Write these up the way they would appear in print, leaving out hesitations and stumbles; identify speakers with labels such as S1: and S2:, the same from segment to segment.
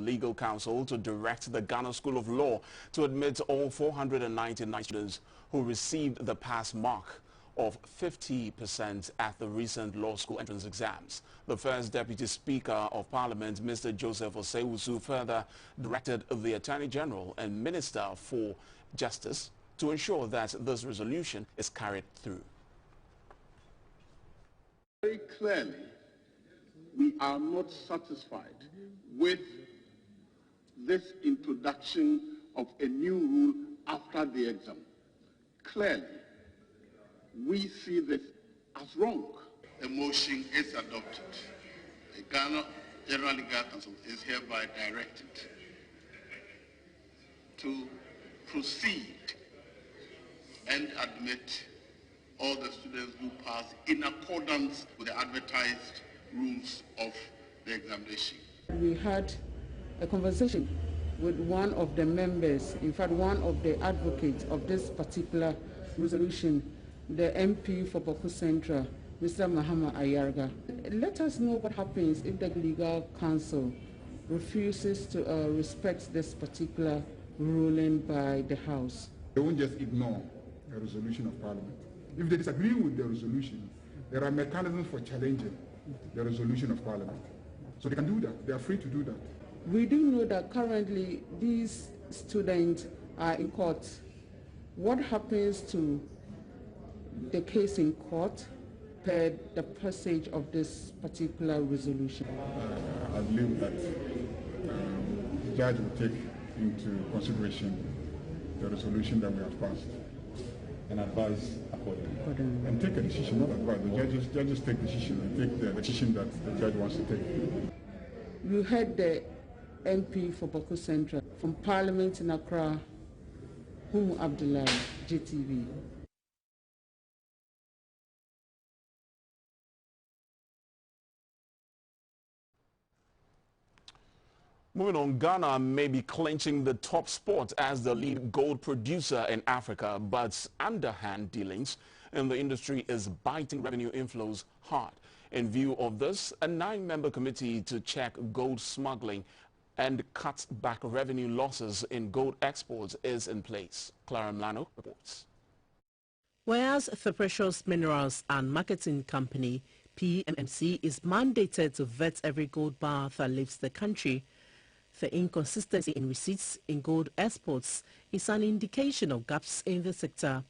S1: legal counsel to direct the Ghana School of Law to admit all 499 students who received the pass mark of 50% at the recent law school entrance exams. The first Deputy Speaker of Parliament, Mr. Joseph Osei-Wusu, further directed the Attorney General and Minister for Justice to ensure that this resolution is carried through.
S2: Very clearly, we are not satisfied with this introduction of a new rule after the exam. Clearly, we see this as wrong.
S3: The motion is adopted. The Ghana General Legal Council is hereby directed to proceed and admit all the students who pass in accordance with the advertised rules of the examination.
S4: We had a conversation with one of the members, in fact one of the advocates of this particular resolution, the MP for Boku Central, Mr. Mahama Ayarga. Let us know what happens if the legal council refuses to respect this particular ruling by the House.
S5: They won't just ignore a resolution of Parliament. If they disagree with the resolution, there are mechanisms for challenging the resolution of Parliament. So they can do that. They are free to do that.
S4: We do know that currently these students are in court. What happens to the case in court per the passage of this particular resolution?
S5: I believe that the judge will take into consideration the resolution that we have passed and advise accordingly. And take a decision, not advise. The judges take decision and take the decision that the judge wants to take.
S4: You heard the MP for Boku Central from Parliament in Accra, Humu Abdullahi, GTV.
S1: Moving on, Ghana may be clinching the top spot as the lead gold producer in Africa, but underhand dealings in the industry is biting revenue inflows hard. In view of this, a 9-member committee to check gold smuggling and cut back revenue losses in gold exports is in place. Clara Mlano reports.
S6: Whereas the Precious Minerals and Marketing Company, PMMC, is mandated to vet every gold bar that leaves the country, the inconsistency in receipts in gold exports is an indication of gaps in the sector.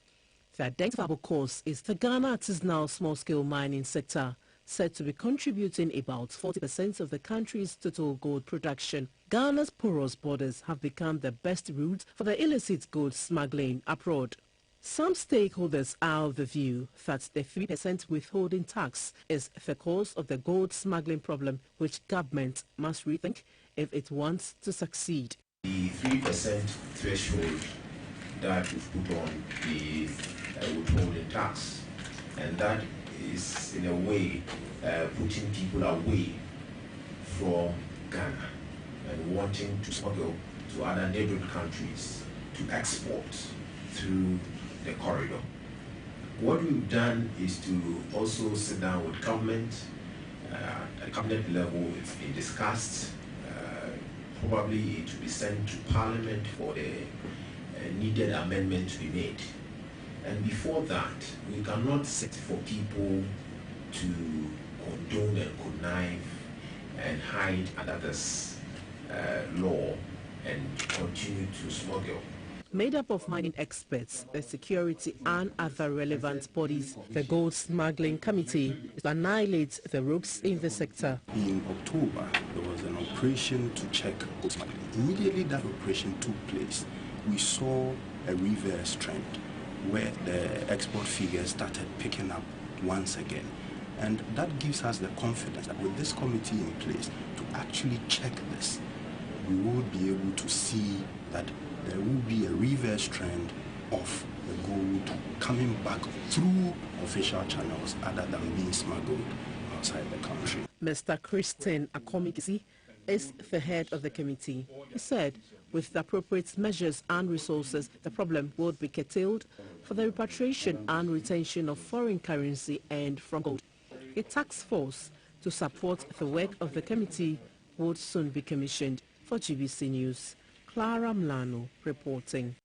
S6: The identifiable cause is the Ghana artisanal small-scale mining sector, said to be contributing about 40% of the country's total gold production. Ghana's porous borders have become the best route for the illicit gold smuggling abroad. Some stakeholders are of the view that the 3% withholding tax is the cause of the gold smuggling problem, which government must rethink if it wants to succeed.
S7: The 3% threshold that we've put on the withholding tax, and that is in a way putting people away from Ghana and wanting to smuggle to other neighboring countries to export through the corridor. What we've done is to also sit down with government. At the cabinet level, it's been discussed. Probably it will be sent to Parliament for the needed amendment to be made. And before that, we cannot sit for people to condone and connive and hide under this law and continue to smuggle.
S6: Made up of mining experts, the security and other relevant bodies, the Gold Smuggling Committee annihilates the rogues in the sector.
S8: In October, there was an operation to check gold smuggling. Immediately that operation took place, we saw a reverse trend where the export figures started picking up once again. And that gives us the confidence that with this committee in place to actually check this, we will be able to see that there will be a reverse trend of the gold coming back through official channels other than being smuggled outside the country.
S6: Mr. Christian Akomikisi is the head of the committee. He said with the appropriate measures and resources, the problem would be curtailed for the repatriation and retention of foreign currency earned from gold. A task force to support the work of the committee would soon be commissioned. For GBC News, Clara Mlano reporting.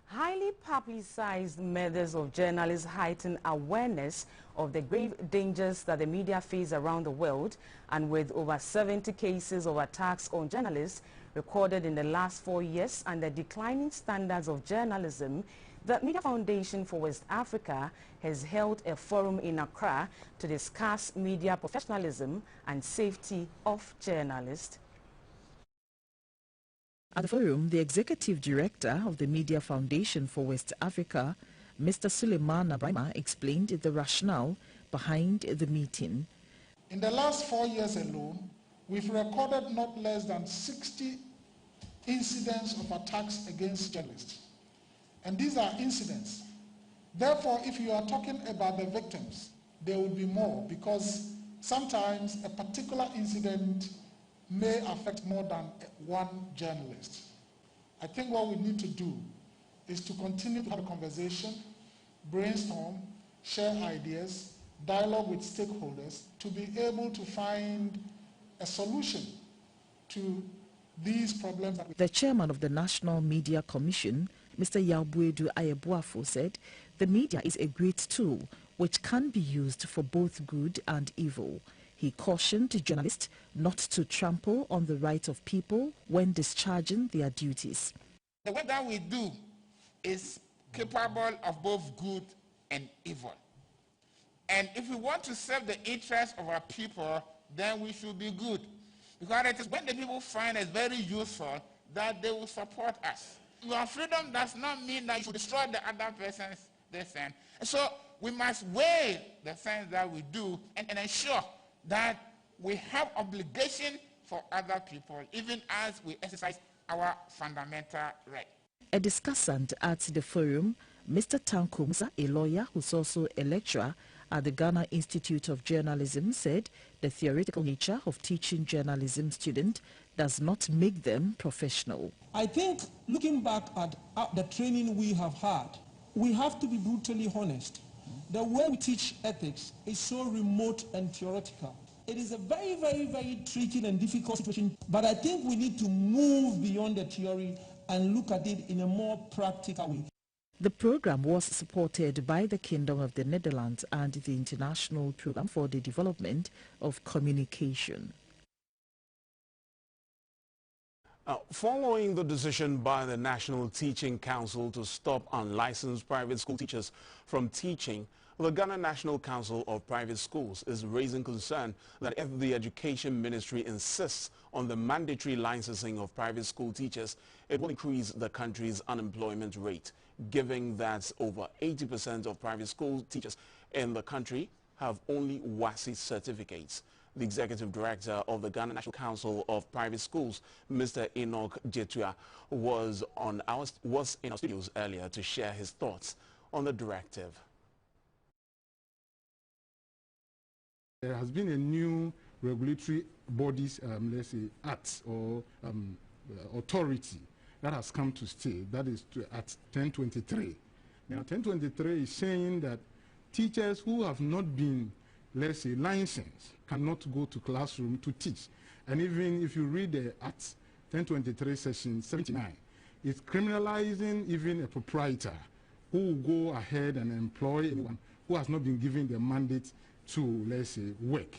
S9: Highly publicized methods of journalists heighten awareness of the grave dangers that the media face around the world, and with over 70 cases of attacks on journalists recorded in the last 4 years and the declining standards of journalism, the Media Foundation for West Africa has held a forum in Accra to discuss media professionalism and safety of journalists.
S6: At the forum, the Executive Director of the Media Foundation for West Africa, Mr. Suleiman Abrahima, explained the rationale behind the meeting.
S10: In the last 4 years alone, we've recorded not less than 60 incidents of attacks against journalists. And these are incidents. Therefore, if you are talking about the victims, there will be more, because sometimes a particular incident may affect more than one journalist. I think what we need to do is to continue to have a conversation, brainstorm, share ideas, dialogue with stakeholders to be able to find a solution to these problems.
S6: The chairman of the National Media Commission, Mr. Yabuedu Ayeboafo, said the media is a great tool which can be used for both good and evil. He cautioned journalists not to trample on the rights of people when discharging their duties.
S11: The work that we do is capable of both good and evil. And if we want to serve the interests of our people, then we should be good. Because it is when the people find it very useful that they will support us. Your freedom does not mean that you should destroy the other person's destiny. And so we must weigh the things that we do and ensure that we have obligation for other people, even as we exercise our fundamental right.
S6: A discussant at the forum, Mr. Tanko Musa, a lawyer who's also a lecturer at the Ghana Institute of Journalism, said the theoretical nature of teaching journalism students does not make them professional.
S12: I think looking back at the training we have had, we have to be brutally honest. The way we teach ethics is so remote and theoretical. It is a very, very, very tricky and difficult situation, but I think we need to move beyond the theory and look at it in a more practical way.
S6: The program was supported by the Kingdom of the Netherlands and the International Program for the Development of Communication.
S1: Following the decision by the National Teaching Council to stop unlicensed private school teachers from teaching, the Ghana National Council of Private Schools is raising concern that if the Education Ministry insists on the mandatory licensing of private school teachers, it will increase the country's unemployment rate, given that over 80% of private school teachers in the country have only WASSCE certificates. The Executive Director of the Ghana National Council of Private Schools, Mr. Enoch Jetua, was in our studios earlier to share his thoughts on the directive.
S5: There has been a new regulatory bodies, let's say, act or authority that has come to stay. That is at 1023. Now, 1023 is saying that teachers who have not been, let's say, licensed cannot go to classroom to teach. And even if you read the Act 1023 section 79, it's criminalizing even a proprietor who will go ahead and employ anyone who has not been given the mandate to, let's say, work.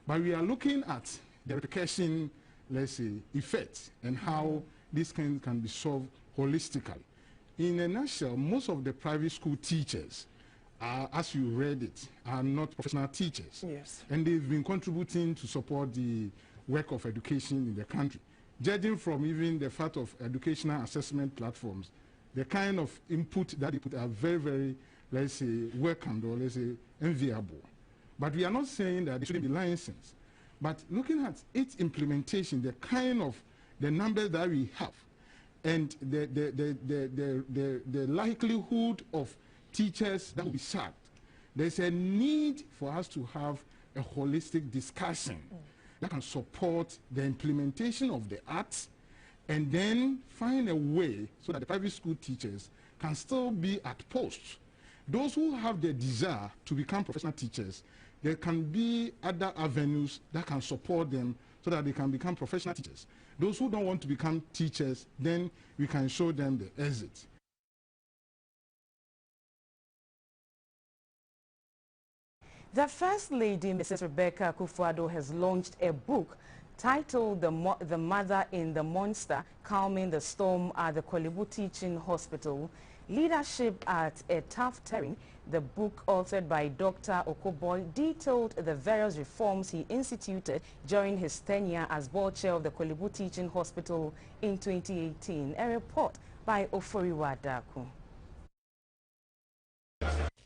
S5: But we are looking at the repercussion, let's say, effect and how this can be solved holistically. In a nutshell, most of the private school teachers, as you read it, are not professional teachers.
S6: Yes.
S5: And they've been contributing to support the work of education in the country. Judging from even the fact of educational assessment platforms, the kind of input that they put are very, very, let's say, welcomed or, let's say, enviable. But we are not saying that they shouldn't be licensed. But looking at its implementation, the kind of the numbers that we have, and the likelihood of teachers that will be sacked, there's a need for us to have a holistic discussion that can support the implementation of the acts, and then find a way so that the private school teachers can still be at post. Those who have the desire to become professional teachers, there can be other avenues that can support them so that they can become professional teachers. Those who don't want to become teachers, then we can show them the exit.
S9: The First Lady, Mrs. Rebecca Akufo-Addo, has launched a book titled The Mother in the Monster, Calming the Storm at the Korle Bu Teaching Hospital, Leadership at a Tough Terrain. The book, authored by Dr. Okoboy, detailed the various reforms he instituted during his tenure as board chair of the Korle Bu Teaching Hospital in 2018. A report by Oforiwa Daku.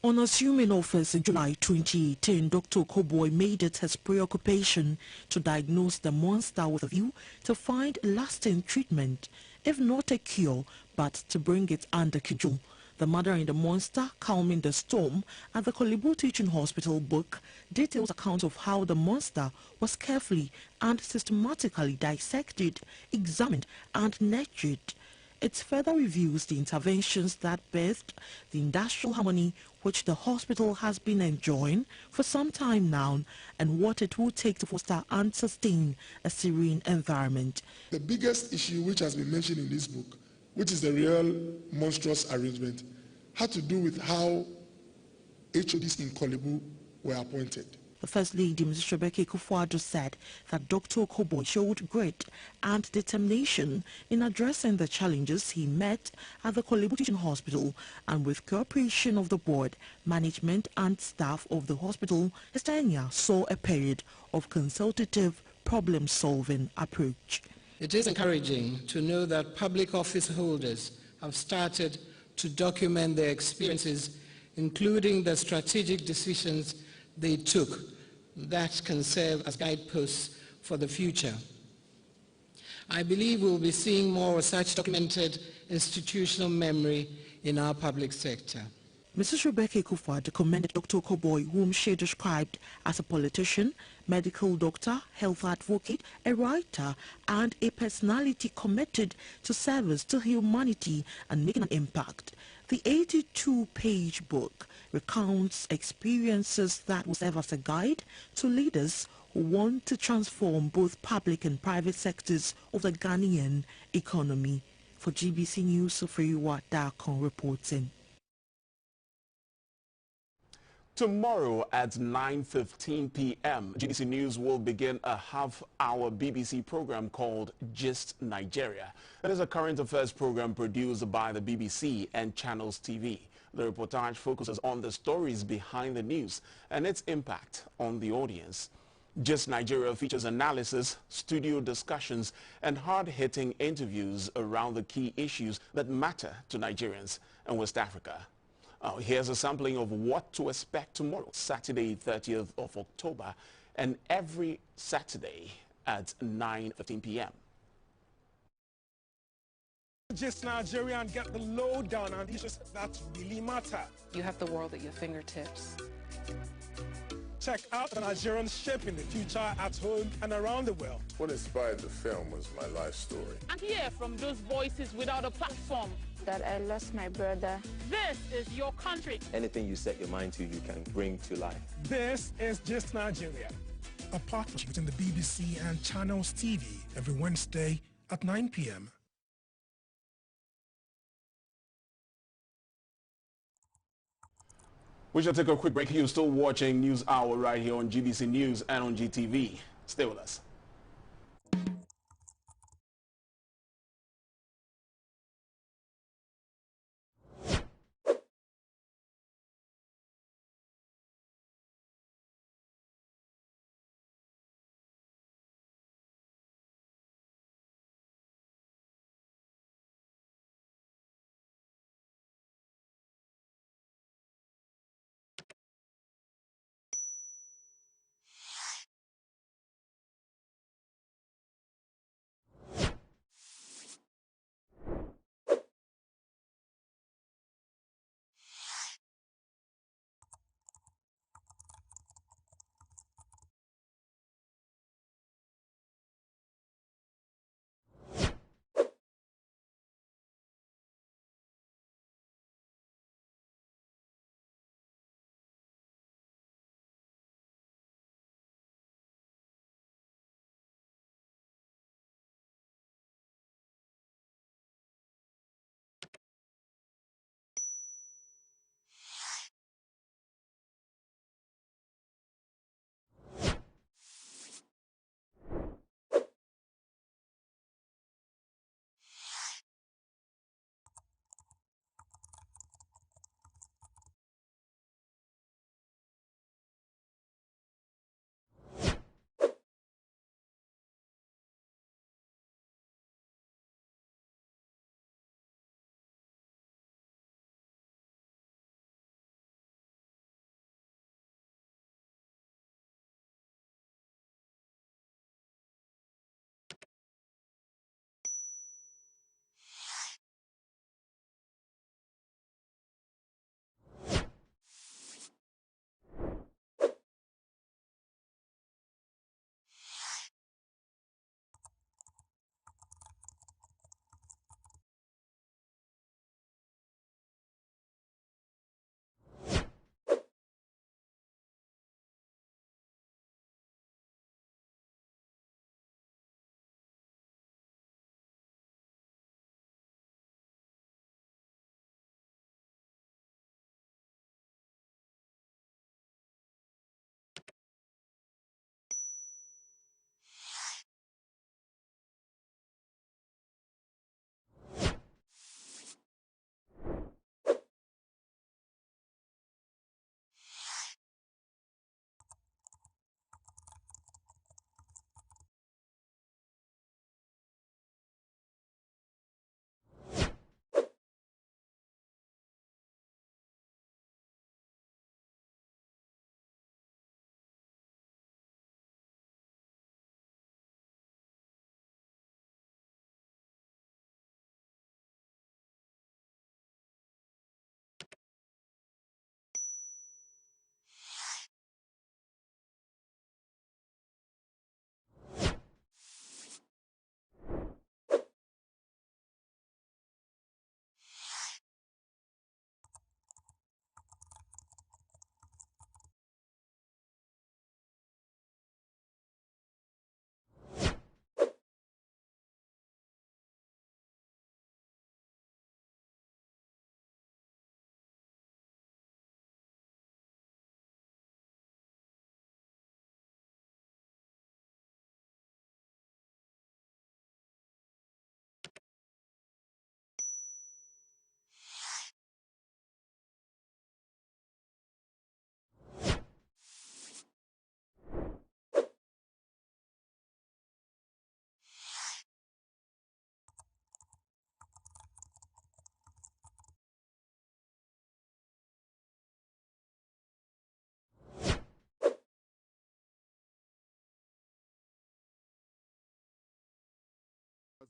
S6: On assuming office in July 2018, Dr. Okoboy made it his preoccupation to diagnose the monster with a view to find lasting treatment, if not a cure, but to bring it under control. The Mother in the Monster, Calming the Storm at the Korle Bu Teaching Hospital book details accounts of how the monster was carefully and systematically dissected, examined and nurtured. It further reviews the interventions that birthed the industrial harmony which the hospital has been enjoying for some time now, and what it will take to foster and sustain a serene environment.
S13: The biggest issue which has been mentioned in this book, which is the real monstrous arrangement, had to do with how HODs in Korle Bu were appointed.
S6: The First Lady, Mrs. Rebecca Akufo-Addo, said that Dr. Okoboy showed grit and determination in addressing the challenges he met at the Korle Bu Teaching Hospital, and with cooperation of the board, management and staff of the hospital, his tenure saw a period of consultative problem-solving approach.
S14: It is encouraging to know that public office holders have started to document their experiences, including the strategic decisions they took that can serve as guideposts for the future. I believe we'll be seeing more of such documented institutional memory in our public sector.
S6: Mrs. Rebecca Akufo-Addo commended Dr. Okoboy, whom she described as a politician, medical doctor, health advocate, a writer, and a personality committed to service to humanity and making an impact. The 82-page book recounts experiences that will serve as a guide to leaders who want to transform both public and private sectors of the Ghanaian economy. For GBC News, Oforiwa Daku reporting.
S1: Tomorrow at 9:15 p.m., GBC News will begin a half-hour BBC program called Gist Nigeria. It is a current affairs program produced by the BBC and Channels TV. The reportage focuses on the stories behind the news and its impact on the audience. Gist Nigeria features analysis, studio discussions, and hard-hitting interviews around the key issues that matter to Nigerians and West Africa. Here's a sampling of what to expect tomorrow, Saturday, 30th of October, and every Saturday at 9:15 p.m.
S12: Gist Nigeria and get the lowdown on issues that really matter.
S15: You have the world at your fingertips.
S12: Check out the Nigerians shaping the future at home and around the world.
S16: What inspired the film was my life story.
S17: And hear from those voices without a platform.
S18: That I lost my brother.
S17: This is your country.
S19: Anything you set your mind to, you can bring to life.
S12: This is Gist Nigeria, a partnership between the BBC and Channels TV every Wednesday at 9 p.m.
S1: We shall take a quick break. You're still watching News Hour right here on GBC News and on GTV. Stay with us.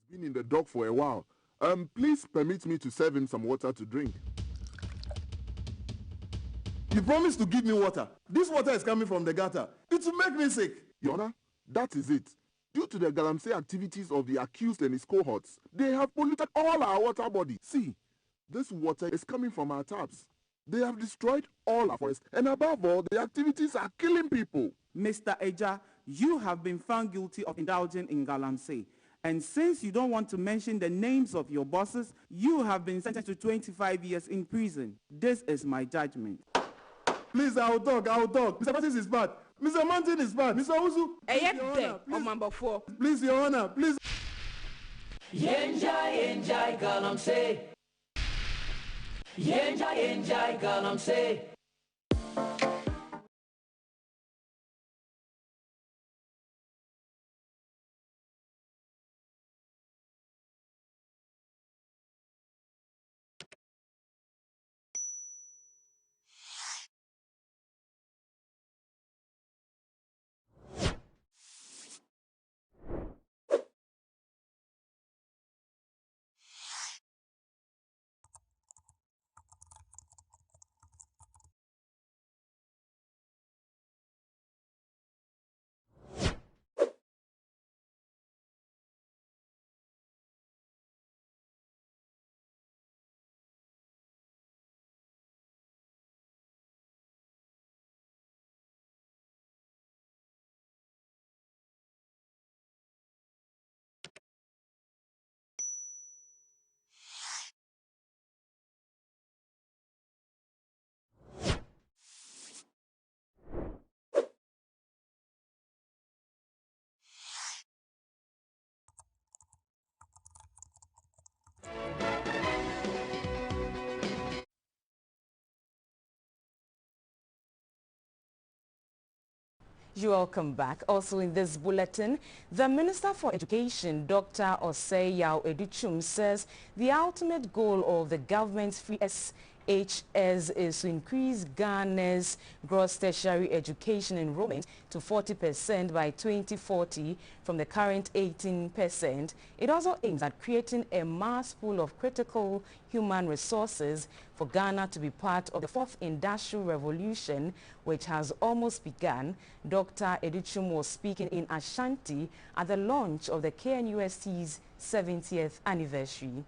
S20: been in the dock for a while. Please permit me to serve him some water to drink.
S21: You promised to give me water. This water is coming from the gutter. It will make me sick.
S20: Your Honor, that is it. Due to the galamsey activities of the accused and his cohorts, they have polluted all our water bodies. See, this water is coming from our taps. They have destroyed all our forests, and above all, the activities are killing people.
S22: Mr. Eja, you have been found guilty of indulging in galamsey. And since you don't want to mention the names of your bosses, you have been sentenced to 25 years in prison. This is my judgment.
S21: Please, I'll talk. Mr. Francis is bad. Mr. Mountain is bad. Mr. Uzu, please, Your Honor, please.
S23: Yenjai galamsey. Yenjai galamsey.
S9: You're welcome back. Also in this bulletin, the Minister for Education, Dr. Osei Yao Edichum, says the ultimate goal of the government's free SHS is to increase Ghana's gross tertiary education enrollment to 40% by 2040 from the current 18%. It also aims at creating a mass pool of critical human resources for Ghana to be part of the fourth industrial revolution, which has almost begun. Dr. Edichum was speaking in Ashanti at the launch of the KNUST's 70th anniversary.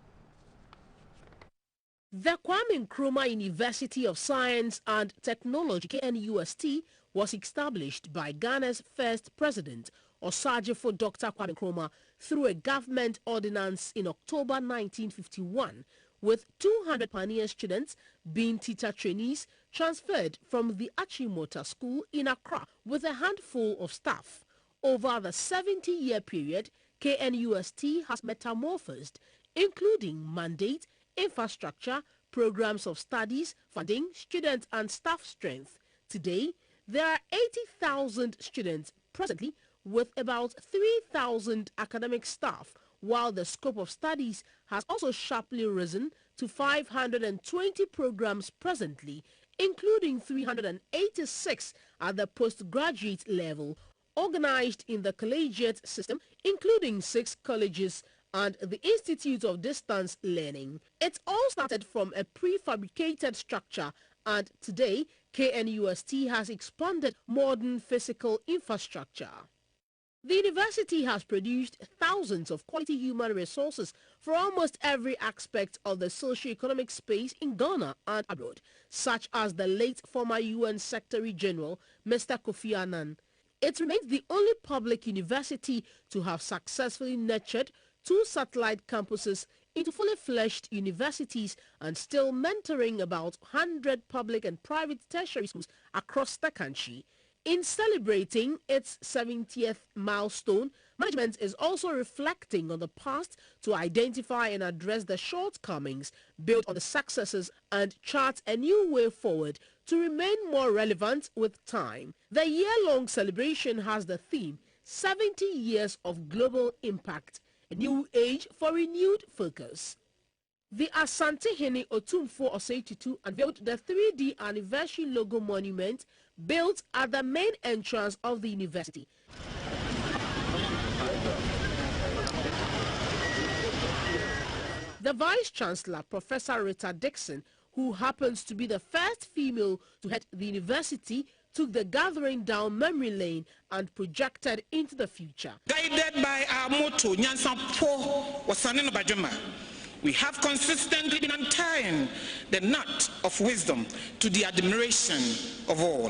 S6: The Kwame Nkrumah University of Science and Technology, KNUST, was established by Ghana's first president, Osagyefo Dr. Kwame Nkrumah, through a government ordinance in October 1951, with 200 pioneer students being teacher trainees transferred from the Achimota School in Accra with a handful of staff. Over the 70-year period, KNUST has metamorphosed, including mandate, infrastructure, programs of studies, funding, student and staff strength. Today, there are 80,000 students presently with about 3,000 academic staff, while the scope of studies has also sharply risen to 520 programs presently, including 386 at the postgraduate level, organized in the collegiate system, including 6 colleges and the Institute of Distance Learning. It all started from a prefabricated structure, and today KNUST has expanded modern physical infrastructure. The university has produced thousands of quality human resources for almost every aspect of the socio-economic space in Ghana and abroad, such as the late former UN Secretary General, Mr. Kofi Annan. It remains the only public university to have successfully nurtured 2 satellite campuses into fully fledged universities and still mentoring about 100 public and private tertiary schools across the country. In celebrating its 70th milestone, management is also reflecting on the past to identify and address the shortcomings, build on the successes, and chart a new way forward to remain more relevant with time. The year-long celebration has the theme, 70 Years of Global Impact, a new age for renewed focus. The Asante-Hene Otumfuo Osei Tutu unveiled the 3D anniversary logo monument built at the main entrance of the university. The Vice-Chancellor, Professor Rita Dixon, who happens to be the first female to head the university, took the gathering down memory lane and projected into the future.
S2: Guided by our motto, Nyansan Po Wasanino Bajuma, we have consistently been untying the knot of wisdom to the admiration of all.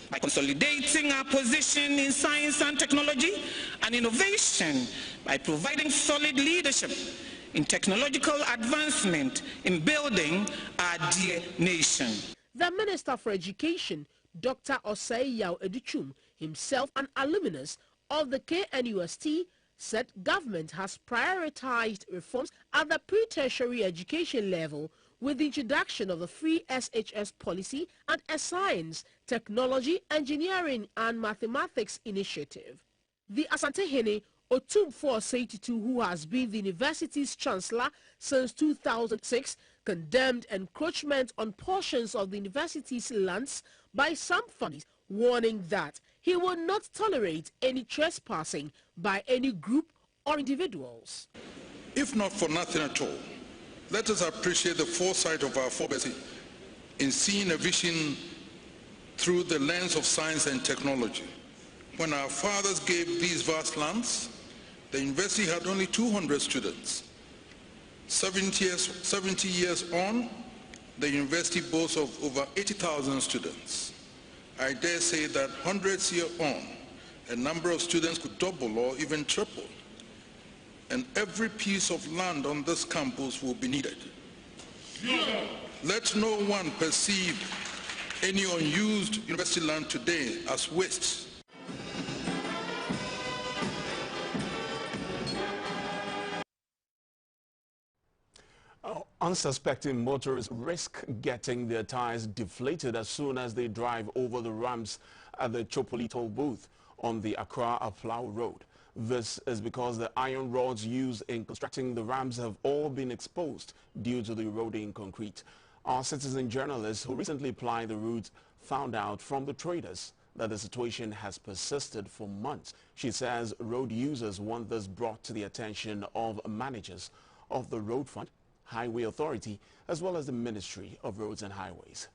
S2: By consolidating our position in science and technology and innovation, by providing solid leadership in technological advancement in building our dear nation.
S6: The Minister for Education, Dr. Osei Yao Edichum, himself an alumnus of the KNUST, said government has prioritized reforms at the pre-tertiary education level with the introduction of the free SHS policy and a science, technology, engineering and mathematics initiative. The Asantehene Otumfo Seititu, who has been the university's chancellor since 2006, condemned encroachment on portions of the university's lands by some families, warning that he will not tolerate any trespassing by any group or individuals.
S3: If not for nothing at all, let us appreciate the foresight of our forebears in seeing a vision through the lens of science and technology. When our fathers gave these vast lands, the university had only 200 students. 70 years on, the university boasts of over 80,000 students. I dare say that 100 years on, a number of students could double or even triple. And every piece of land on this campus will be needed. Let no one perceive any unused university land today as waste.
S1: Unsuspecting motorists risk getting their tires deflated as soon as they drive over the ramps at the Chopoli toll booth on the Accra-Aflao Road. This is because the iron rods used in constructing the ramps have all been exposed due to the eroding concrete. Our citizen journalist who recently plied the route found out from the traders that the situation has persisted for months. She says road users want this brought to the attention of managers of the Road Fund, Highway Authority, as well as the Ministry of Roads and Highways.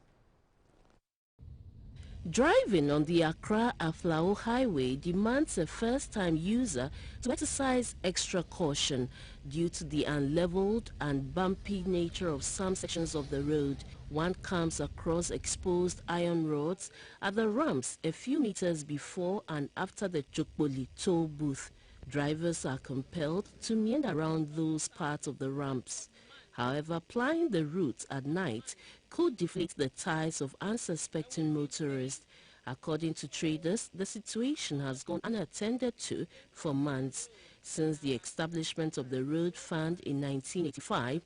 S4: Driving on the Accra-Aflao Highway demands a first-time user to exercise extra caution due to the unleveled and bumpy nature of some sections of the road. One comes across exposed iron rods at the ramps a few meters before and after the Chopoli toll booth. Drivers are compelled to meander around those parts of the ramps. However, plying the route at night could deflate the tires of unsuspecting motorists. According to traders, the situation has gone unattended to for months since the establishment of the Road Fund in 1985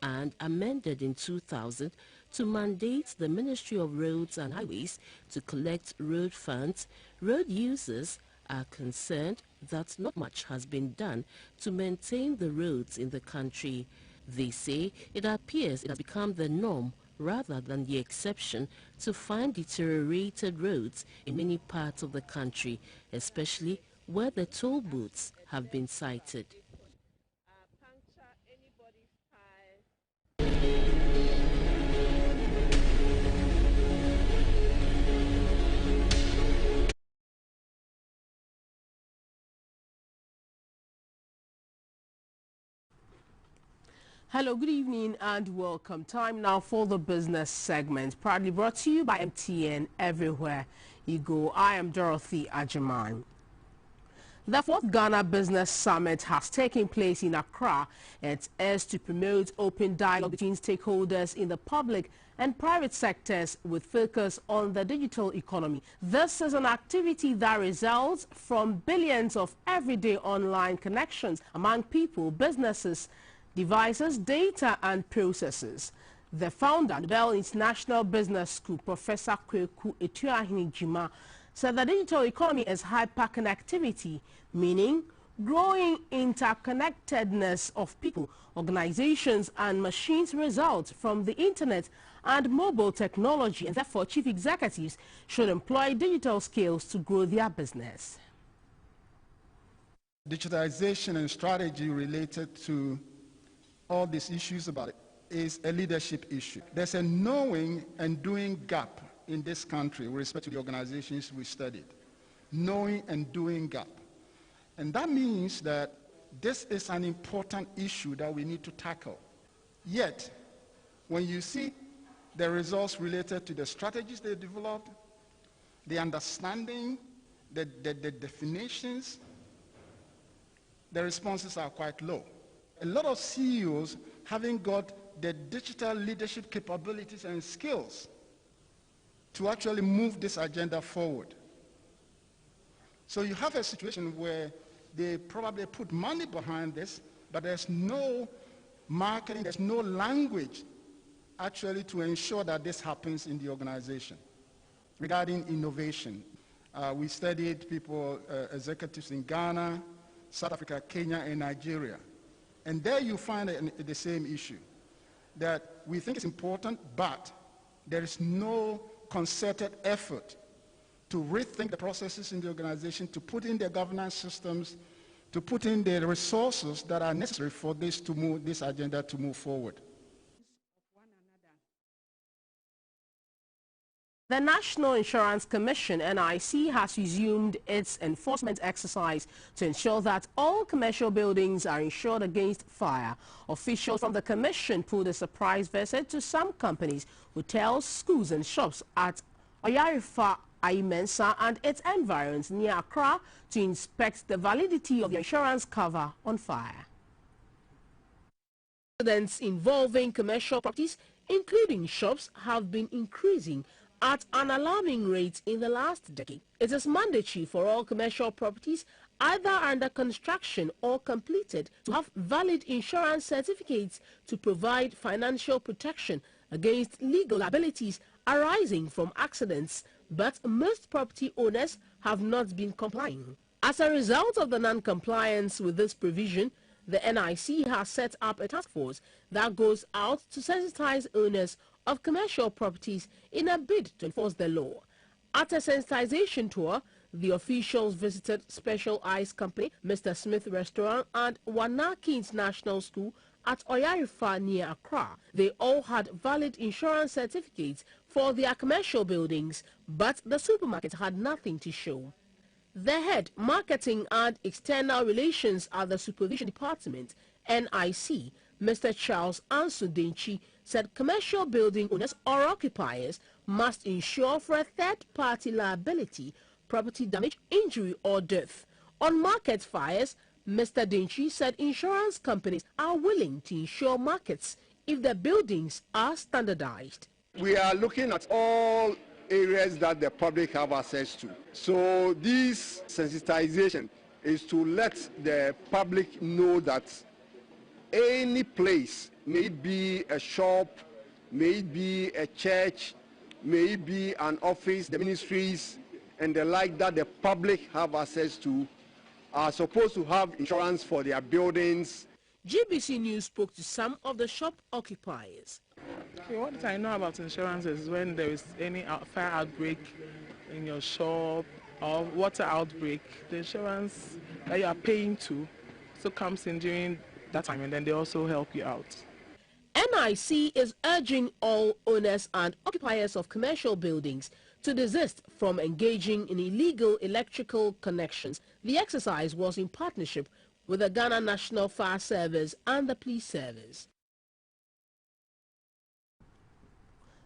S4: and amended in 2000 to mandate the Ministry of Roads and Highways to collect road funds. Road users are concerned that not much has been done to maintain the roads in the country. They say it appears it has become the norm rather than the exception to find deteriorated roads in many parts of the country, especially where the toll booths have been sited.
S6: Hello, good evening and welcome. Time now for the business segment, proudly brought to you by MTN everywhere you go. I am Dorothy Ajaman. The 4th Ghana Business Summit has taken place in Accra. It is to promote open dialogue between stakeholders in the public and private sectors with focus on the digital economy. This is an activity that results from billions of everyday online connections among people, businesses, devices, data and processes. The founder of the Bell International Business School, Professor Kweku Etuahini-Jima, said the digital economy is hyperconnectivity, meaning growing interconnectedness of people, organizations and machines results from the internet and mobile technology, and therefore chief executives should employ digital skills to grow their business.
S24: Digitalization and strategy related to
S7: all these issues about it is a leadership issue. There's a knowing and doing gap in this country with respect to the organizations we studied. Knowing and doing gap. And that means that this is an important issue that we need to tackle. Yet, when you see the results related to the strategies they developed, the understanding, the definitions, the responses are quite low. A lot of CEOs haven't got the digital leadership capabilities and skills to actually move this agenda forward. So you have a situation where they probably put money behind this, but there's no marketing, there's no language actually to ensure that this happens in the organization. Regarding innovation, we studied people, executives in Ghana, South Africa, Kenya, and Nigeria. And there you find the same issue, that we think it's important, but there is no concerted effort to rethink the processes in the organization, to put in the governance systems, to put in the resources that are necessary for this to move, this agenda to move forward.
S6: The National Insurance Commission, NIC, has resumed its enforcement exercise to ensure that all commercial buildings are insured against fire. Officials from the commission pulled a surprise visit to some companies, hotels, schools and shops at Oyarifa, Aimensa and its environs near Accra to inspect the validity of the insurance cover on fire. Accidents involving commercial properties, including shops, have been increasing at an alarming rate in the last decade. It is mandatory for all commercial properties, either under construction or completed, to have valid insurance certificates to provide financial protection against legal liabilities arising from accidents, but most property owners have not been complying. As a result of the non-compliance with this provision, the NIC has set up a task force that goes out to sensitize owners of commercial properties in a bid to enforce the law. At a sensitization tour, the officials visited Special Ice Company, Mr. Smith Restaurant and Wanaki International School at Oyarifa near Accra. They all had valid insurance certificates for their commercial buildings, but the supermarket had nothing to show. The head, Marketing and External Relations at the Supervision Department, NIC, Mr. Charles Ansu-Denchi, said commercial building owners or occupiers must insure for a third-party liability, property damage, injury or death. On market fires, Mr. Denchi said insurance companies are willing to insure markets if the buildings are standardized.
S8: We are looking at all areas that the public have access to. So this sensitization is to let the public know that any place, may it be a shop, may it be a church, may it be an office, the ministries and the like that the public have access to, are supposed to have insurance for their buildings.
S6: GBC News spoke to some of the shop occupiers.
S10: Okay, what I know about insurance is when there is any fire outbreak in your shop or water outbreak, the insurance that you are paying to so comes in during that time, and then they also help you out.
S6: NIC is urging all owners and occupiers of commercial buildings to desist from engaging in illegal electrical connections. The exercise was in partnership with the Ghana National Fire Service and the Police Service.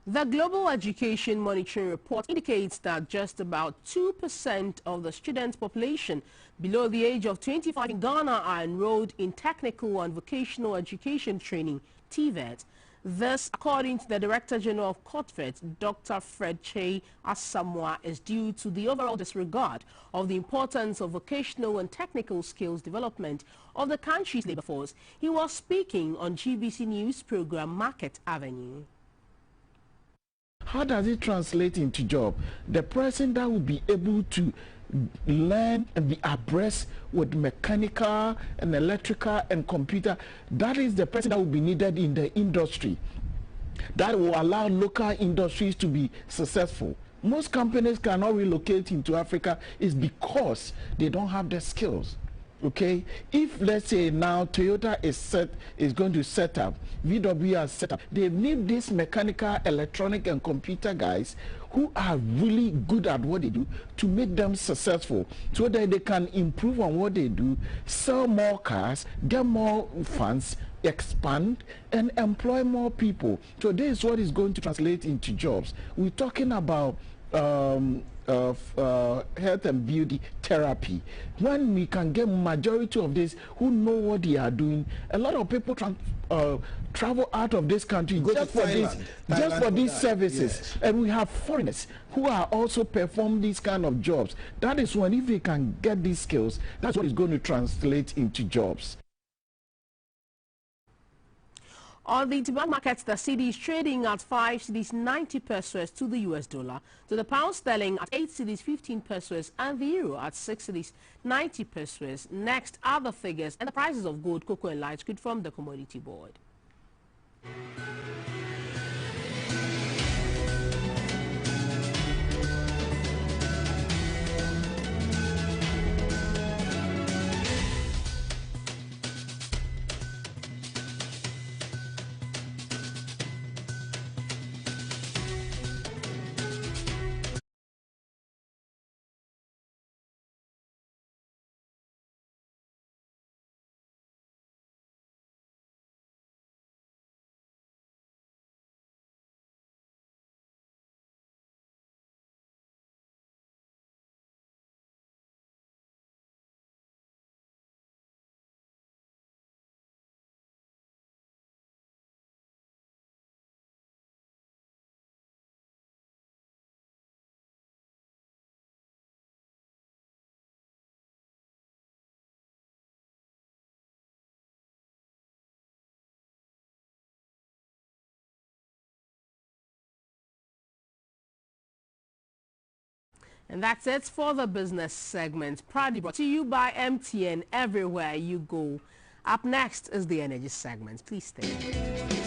S6: The Global Education Monitoring Report indicates that just about 2% of the student population below the age of 25 in Ghana are enrolled in technical and vocational education training, TVET. This, according to the Director General of COTVET, Dr. Fred Che Asamoah, is due to the overall disregard of the importance of vocational and technical skills development of the country's labor force. He was speaking on GBC News program Market Avenue.
S24: How does it translate into job? The person that will be able to learn and be abreast with mechanical and electrical and computer, that is the person that will be needed in the industry. That will allow local industries to be successful. Most companies cannot relocate into Africa is because they don't have the skills. Okay, if let's say now Toyota is going to set up, VW has set up, they need these mechanical, electronic and computer guys who are really good at what they do to make them successful so that they can improve on what they do, sell more cars, get more funds, expand and employ more people. So this is what is going to translate into jobs. We're talking about health and beauty therapy. When we can get majority of this who know what they are doing, a lot of people travel out of this country just for these services. Yes. And we have foreigners who are also perform these kind of jobs. That is when, if they can get these skills, that's what is going to translate into jobs.
S5: On the interbank markets, the cedi is trading at 5 cedis 90 pesos to the US dollar, to the pound sterling at 8 cedis 15 pesos, and the euro at 6 cedis 90 pesos. Next are the figures and the prices of gold, cocoa and light crude from the Commodity Board. And that's it for the business segment. Proudly brought to you by MTN, everywhere you go. Up next is the energy segment. Please stay.